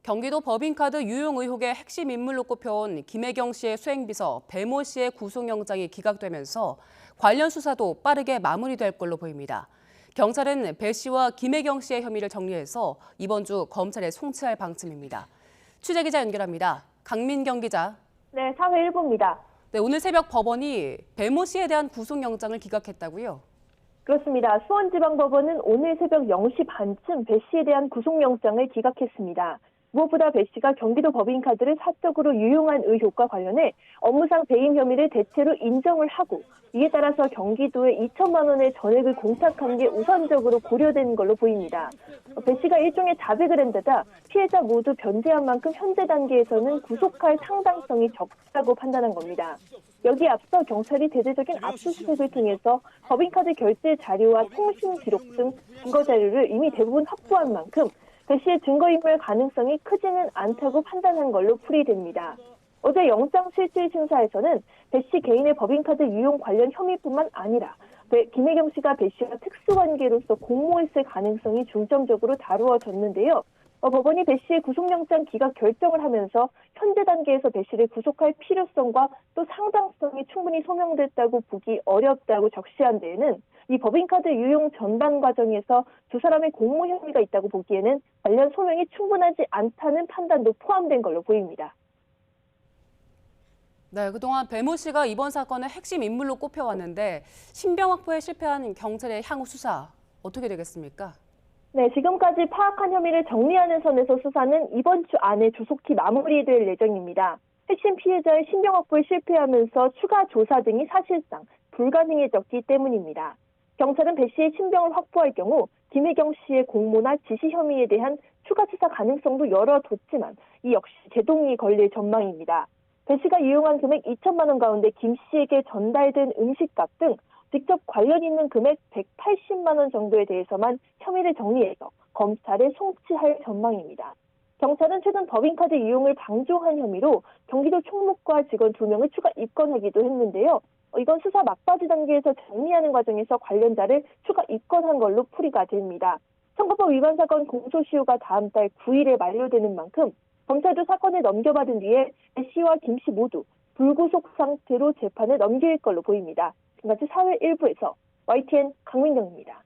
경기도 법인카드 유용 의혹의 핵심 인물로 꼽혀온 김혜경 씨의 수행비서 배모 씨의 구속영장이 기각되면서 관련 수사도 빠르게 마무리될 걸로 보입니다. 경찰은 배 씨와 김혜경 씨의 혐의를 정리해서 이번 주 검찰에 송치할 방침입니다. 취재기자 연결합니다. 강민경 기자. 네, 사회 1부입니다. 네, 오늘 새벽 법원이 배모 씨에 대한 구속영장을 기각했다고요? 그렇습니다. 수원지방법원은 오늘 새벽 0시 반쯤 배 씨에 대한 구속영장을 기각했습니다. 무엇보다 배 씨가 경기도 법인카드를 사적으로 유용한 의혹과 관련해 업무상 배임 혐의를 대체로 인정을 하고 이에 따라서 경기도에 2천만 원의 전액을 공탁한 게 우선적으로 고려된 걸로 보입니다. 배 씨가 일종의 자백을 한 데다 피해자 모두 변제한 만큼 현재 단계에서는 구속할 상당성이 적다고 판단한 겁니다. 여기에 앞서 경찰이 대대적인 압수수색을 통해서 법인카드 결제 자료와 통신 기록 등 증거 자료를 이미 대부분 확보한 만큼 배 씨의 증거인멸 가능성이 크지는 않다고 판단한 걸로 풀이됩니다. 어제 영장실질심사에서는 배 씨 개인의 법인카드 유용 관련 혐의뿐만 아니라 김혜경 씨가 배 씨와 특수관계로서 공모했을 가능성이 중점적으로 다루어졌는데요. 법원이 배 씨의 구속영장 기각 결정을 하면서 현재 단계에서 배 씨를 구속할 필요성과 또 상당성이 충분히 소명됐다고 보기 어렵다고 적시한 데에는 이 법인카드 유용 전반 과정에서 두 사람의 공모 혐의가 있다고 보기에는 관련 소명이 충분하지 않다는 판단도 포함된 걸로 보입니다. 네, 그동안 배모 씨가 이번 사건의 핵심 인물로 꼽혀왔는데 신병 확보에 실패한 경찰의 향후 수사 어떻게 되겠습니까? 네, 지금까지 파악한 혐의를 정리하는 선에서 수사는 이번 주 안에 조속히 마무리될 예정입니다. 핵심 피해자의 신병 확보에 실패하면서 추가 조사 등이 사실상 불가능해졌기 때문입니다. 경찰은 배 씨의 신병을 확보할 경우 김혜경 씨의 공모나 지시 혐의에 대한 추가 수사 가능성도 열어뒀지만 이 역시 제동이 걸릴 전망입니다. 배 씨가 이용한 금액 2천만 원 가운데 김 씨에게 전달된 음식값 등 직접 관련 있는 금액 180만 원 정도에 대해서만 혐의를 정리해서 검찰에 송치할 전망입니다. 경찰은 최근 법인카드 이용을 방조한 혐의로 경기도 총무과 직원 2명을 추가 입건하기도 했는데요. 이건 수사 막바지 단계에서 정리하는 과정에서 관련자를 추가 입건한 걸로 풀이가 됩니다. 선거법 위반 사건 공소시효가 다음 달 9일에 만료되는 만큼 검찰도 사건을 넘겨받은 뒤에 배 씨와 김 씨 모두 불구속 상태로 재판을 넘길 걸로 보입니다. 지금까지 사회 1부에서 YTN 강민경입니다.